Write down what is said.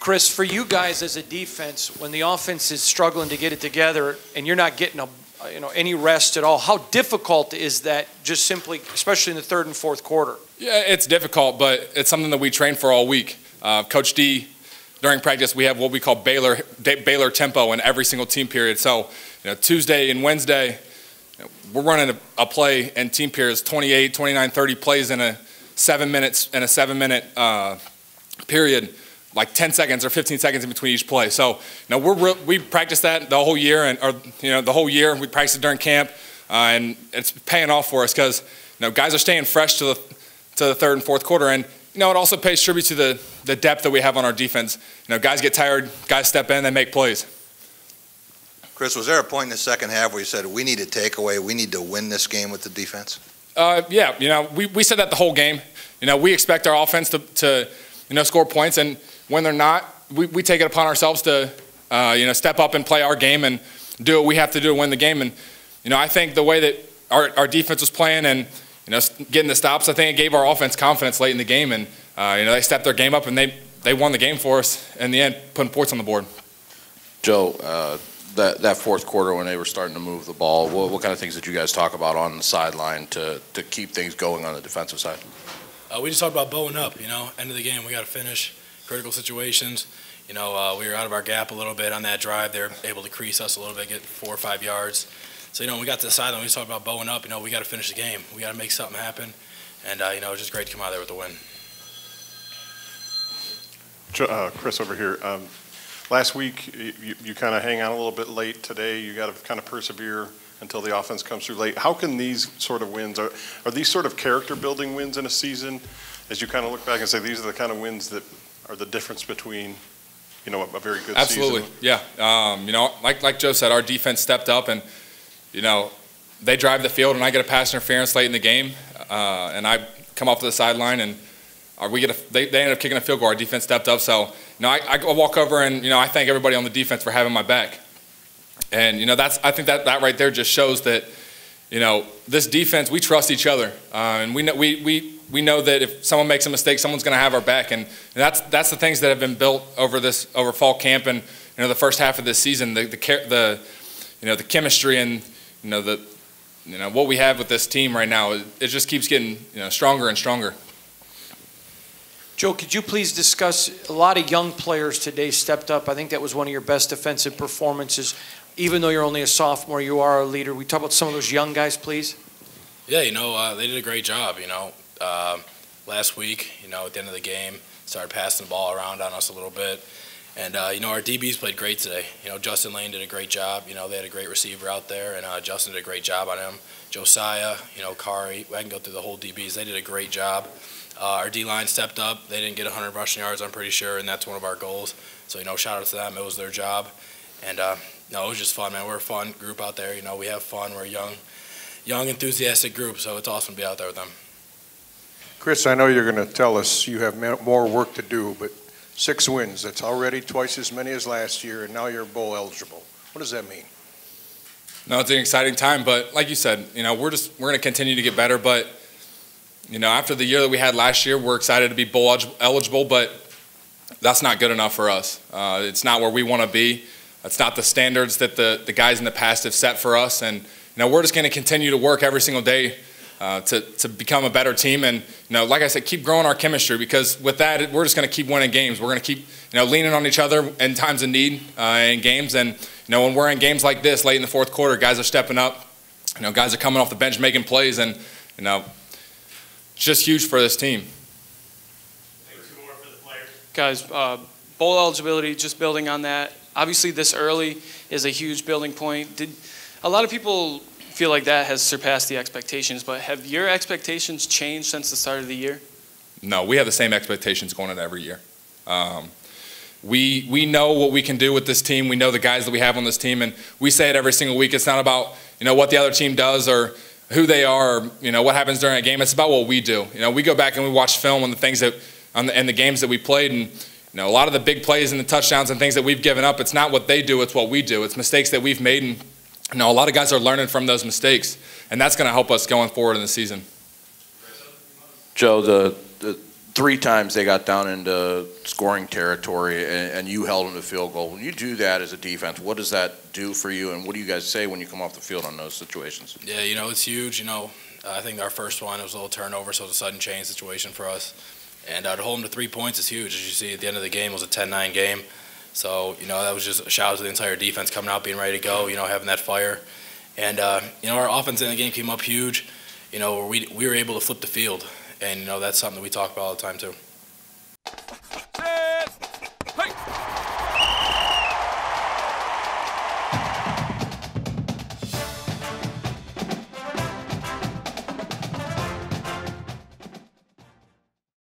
Chris, for you guys as a defense, when the offense is struggling to get it together and you're not getting any rest at all, how difficult is that just simply, especially in the third and fourth quarter? Yeah, it's difficult, but it's something that we train for all week. Coach D, during practice, we have what we call Baylor tempo in every single team period. So, Tuesday and Wednesday, we're running a play in team periods, 28, 29, 30 plays in a 7 minutes period, like 10 seconds or 15 seconds in between each play. So, we practice that the whole year, the whole year we practice it during camp, and it's paying off for us because guys are staying fresh to the third and fourth quarter, and it also pays tribute to the depth that we have on our defense. Guys get tired, guys step in, they make plays. Chris, was there a point in the second half where you said, we need a takeaway, we need to win this game with the defense? Yeah, we said that the whole game. We expect our offense to score points, and when they're not, we take it upon ourselves to, step up and play our game and do what we have to do to win the game. And, I think the way that our defense was playing and, getting the stops, I think it gave our offense confidence late in the game, and, they stepped their game up and they won the game for us in the end, putting points on the board. Joe, that fourth quarter when they were starting to move the ball, what kind of things did you guys talk about on the sideline to keep things going on the defensive side? We just talked about bowing up, end of the game, we got to finish critical situations. We were out of our gap a little bit on that drive. They were able to crease us a little bit, get 4 or 5 yards. So, when we got to the sideline, we just talked about bowing up. We got to finish the game. We got to make something happen. And, it was just great to come out there with the win. Chris over here. Last week, you kind of hang on a little bit late. Today, you got to kind of persevere until the offense comes through late. How can these sort of wins, are these sort of character-building wins in a season, as you kind of look back and say these are the kind of wins that are the difference between, a very good Absolutely. season? Yeah. Like Joe said, our defense stepped up and, they drive the field and I get a pass interference late in the game, and I come off to the sideline and they ended up kicking a field goal. Our defense stepped up. So, I walk over and, I thank everybody on the defense for having my back. And, I think that right there just shows that, this defense, we trust each other. And we know that if someone makes a mistake, someone's going to have our back. And that's the things that have been built over fall camp and, the first half of this season, the chemistry and, what we have with this team right now, it just keeps getting, stronger and stronger. Joe, could you please discuss, a lot of young players today stepped up. I think that was one of your best defensive performances. Even though you're only a sophomore, you are a leader. We talk about some of those young guys, please. Yeah, they did a great job, Last week, at the end of the game, started passing the ball around on us a little bit. And, our DBs played great today. Justin Lane did a great job. They had a great receiver out there, and Justin did a great job on him. Josiah, Kari, I can go through the whole DBs. They did a great job. Our D-line stepped up. They didn't get 100 rushing yards, I'm pretty sure, and that's one of our goals. So, shout out to them. It was their job. And, it was just fun, man. We're a fun group out there. We have fun. We're a young, enthusiastic group, so it's awesome to be out there with them. Chris, I know you're going to tell us you have more work to do, but 6 wins, that's already twice as many as last year, and now you're bowl eligible. What does that mean? No, it's an exciting time, but like you said, we're going to continue to get better, but after the year that we had last year, we're excited to be bowl eligible, but that's not good enough for us. It's not where we want to be. It's not the standards that the guys in the past have set for us, and we're just going to continue to work every single day to become a better team, and like I said, keep growing our chemistry, because with that, we're just going to keep winning games. We're going to keep leaning on each other in times of need in games, and when we're in games like this late in the fourth quarter, guys are stepping up. Guys are coming off the bench making plays, and it's just huge for this team. Guys, bowl eligibility, just building on that. Obviously, this early is a huge building point. A lot of people feel like that has surpassed the expectations, but have your expectations changed since the start of the year? No, we have the same expectations going into every year. We know what we can do with this team. We know the guys that we have on this team, and we say it every single week. It's not about what the other team does or who they are, or what happens during a game. It's about what we do. We go back and we watch film on the things and the games that we played, and a lot of the big plays and the touchdowns and things that we've given up. It's not what they do; it's what we do. It's mistakes that we've made, and a lot of guys are learning from those mistakes, and that's going to help us going forward in the season. Joe, the 3 times they got down into scoring territory, and you held them to field goal. When you do that as a defense, what does that do for you, and what do you guys say when you come off the field on those situations? Yeah, it's huge. I think our first one, it was a little turnover, so it was a sudden change situation for us. And to hold them to 3 points is huge. As you see, at the end of the game, it was a 10-9 game. So, that was just a shout out to the entire defense coming out, being ready to go, having that fire. And, our offense in the game came up huge, where we were able to flip the field. And, that's something that we talk about all the time, too.